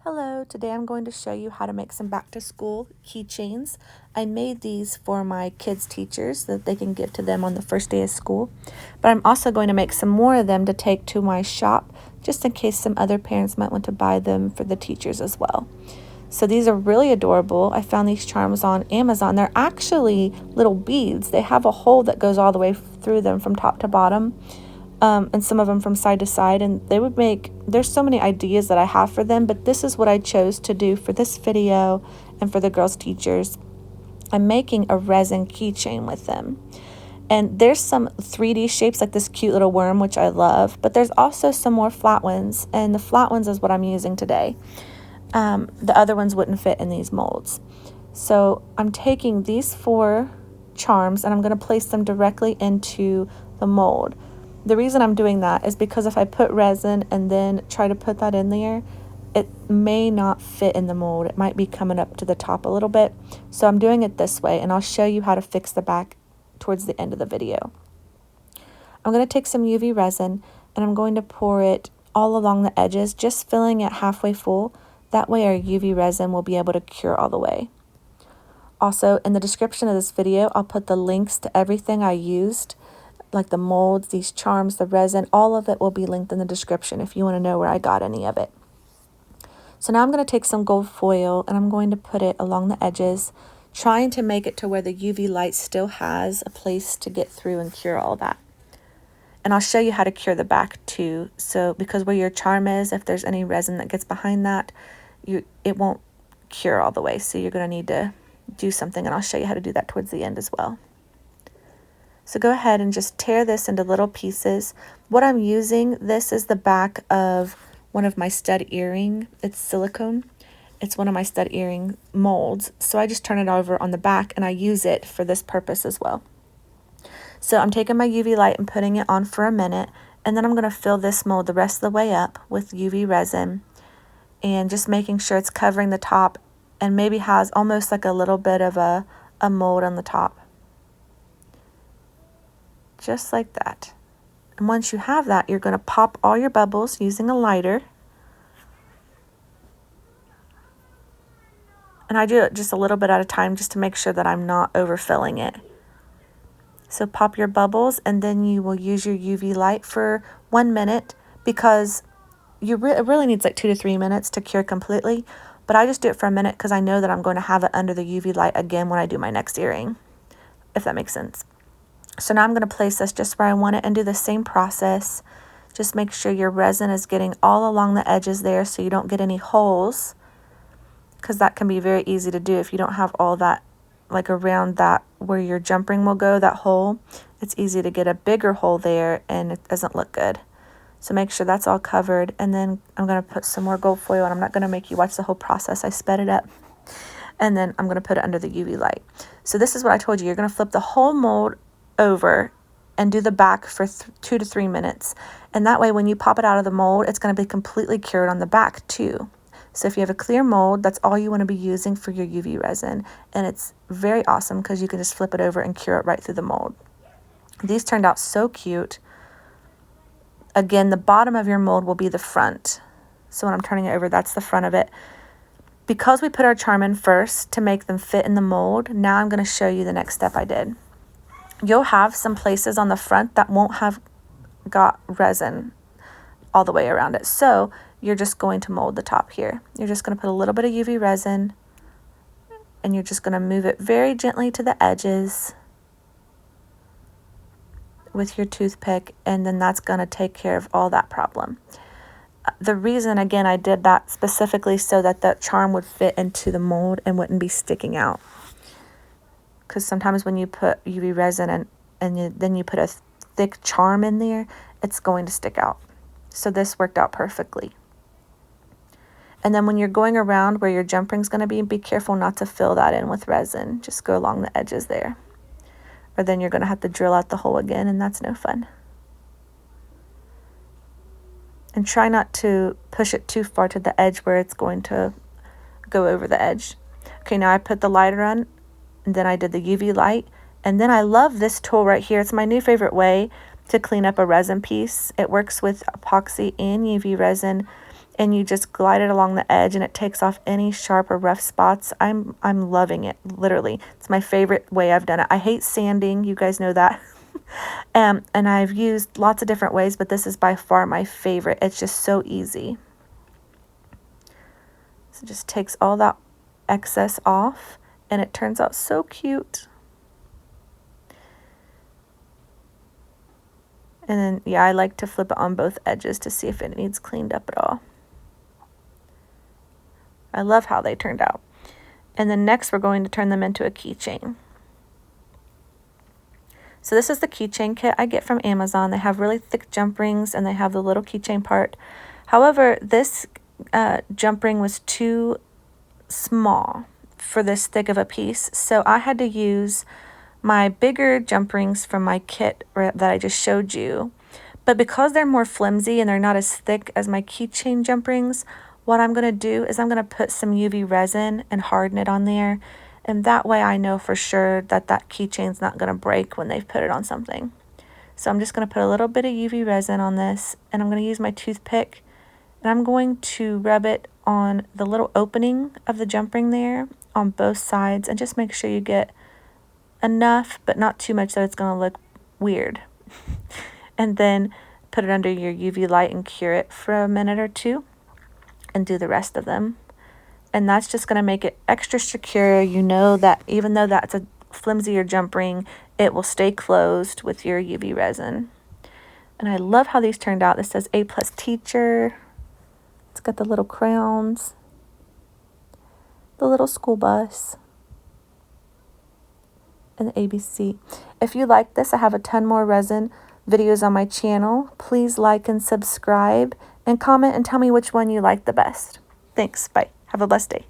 Hello, today I'm going to show you how to make some back to school keychains. I made these for my kids' teachers so that they can give to them on the first day of school. But I'm also going to make some more of them to take to my shop just in case some other parents might want to buy them for the teachers as well. So these are really adorable. I found these charms on Amazon. They're actually little beads. They have a hole that goes all the way through them from top to bottom. And some of them from side to side, and they would make, there's so many ideas that I have for them, but this is what I chose to do for this video and for the girls' teachers. I'm making a resin keychain with them. And there's some 3D shapes like this cute little worm, which I love, but there's also some more flat ones, and the flat ones is what I'm using today. The other ones wouldn't fit in these molds. So I'm taking these 4 charms and I'm going to place them directly into the mold. The reason I'm doing that is because if I put resin and then try to put that in there, it may not fit in the mold. It might be coming up to the top a little bit. So I'm doing it this way, and I'll show you how to fix the back towards the end of the video. I'm going to take some UV resin and I'm going to pour it all along the edges, just filling it halfway full. That way our UV resin will be able to cure all the way. Also, in the description of this video, I'll put the links to everything I used, like the molds, these charms, the resin, all of it will be linked in the description if you want to know where I got any of it. So now I'm going to take some gold foil and I'm going to put it along the edges, trying to make it to where the UV light still has a place to get through and cure all that. And I'll show you how to cure the back too. So because where your charm is, if there's any resin that gets behind that, it won't cure all the way. So you're going to need to do something, and I'll show you how to do that towards the end as well. So go ahead and just tear this into little pieces. What I'm using, this is the back of one of my stud earring. It's silicone. It's one of my stud earring molds. So I just turn it over on the back and I use it for this purpose as well. So I'm taking my UV light and putting it on for a minute, and then I'm going to fill this mold the rest of the way up with UV resin and just making sure it's covering the top and maybe has almost like a little bit of a mold on the top. Just like that. And once you have that, you're going to pop all your bubbles using a lighter. And I do it just a little bit at a time just to make sure that I'm not overfilling it. So pop your bubbles, and then you will use your UV light for 1 minute, because it really needs like 2 to 3 minutes to cure completely. But I just do it for a minute because I know that I'm going to have it under the UV light again when I do my next earring, if that makes sense. So now I'm going to place this just where I want it and do the same process. Just make sure your resin is getting all along the edges there so you don't get any holes, because that can be very easy to do if you don't have all that, like around that where your jump ring will go, that hole. It's easy to get a bigger hole there and it doesn't look good. So make sure that's all covered, and then I'm going to put some more gold foil, and I'm not going to make you watch the whole process. I sped it up. And then I'm going to put it under the UV light. So this is what I told you. You're going to flip the whole mold over and do the back for 2 to 3 minutes, and that way when you pop it out of the mold, it's going to be completely cured on the back too. So if you have a clear mold, that's all you want to be using for your UV resin, and it's very awesome because you can just flip it over and cure it right through the mold. These turned out so cute. Again, the bottom of your mold will be the front, so when I'm turning it over, that's the front of it. Because we put our charm in first to make them fit in the mold, now I'm going to show you the next step I did. You'll have some places on the front that won't have got resin all the way around it. So you're just going to mold the top here. You're just going to put a little bit of UV resin, and you're just going to move it very gently to the edges with your toothpick, and then that's going to take care of all that problem. The reason, again, I did that specifically so that the charm would fit into the mold and wouldn't be sticking out. Because sometimes when you put UV resin and then you put a thick charm in there, it's going to stick out. So this worked out perfectly. And then when you're going around where your jump ring's going to be careful not to fill that in with resin. Just go along the edges there. Or then you're going to have to drill out the hole again, and that's no fun. And try not to push it too far to the edge where it's going to go over the edge. Okay, now I put the lighter on, and then I did the UV light, and then I love this tool right here. It's my new favorite way to clean up a resin piece. It works with epoxy and UV resin, and you just glide it along the edge, and it takes off any sharp or rough spots. I'm loving it, literally. It's my favorite way I've done it. I hate sanding, you guys know that. And I've used lots of different ways, but this is by far my favorite. It's just so easy. So it just takes all that excess off, and it turns out so cute. And then, yeah, I like to flip it on both edges to see if it needs cleaned up at all. I love how they turned out. And then next we're going to turn them into a keychain. So this is the keychain kit I get from Amazon. They have really thick jump rings, and they have the little keychain part. However, this jump ring was too small for this thick of a piece, so I had to use my bigger jump rings from my kit that I just showed you. But because they're more flimsy and they're not as thick as my keychain jump rings, what I'm going to do is I'm going to put some UV resin and harden it on there. And that way I know for sure that that keychain's not going to break when they've put it on something. So I'm just going to put a little bit of UV resin on this, and I'm going to use my toothpick, and I'm going to rub it on the little opening of the jump ring there on both sides, and just make sure you get enough but not too much that it's going to look weird. And then put it under your UV light and cure it for a minute or two, and do the rest of them. And that's just going to make it extra secure. You know that even though that's a flimsier jump ring, it will stay closed with your UV resin. And I love how these turned out. This says A+ teacher. It's got the little crowns, the little school bus, and the ABC. If you like this, I have a ton more resin videos on my channel. Please like and subscribe, and comment and tell me which one you like the best. Thanks. Bye. Have a blessed day.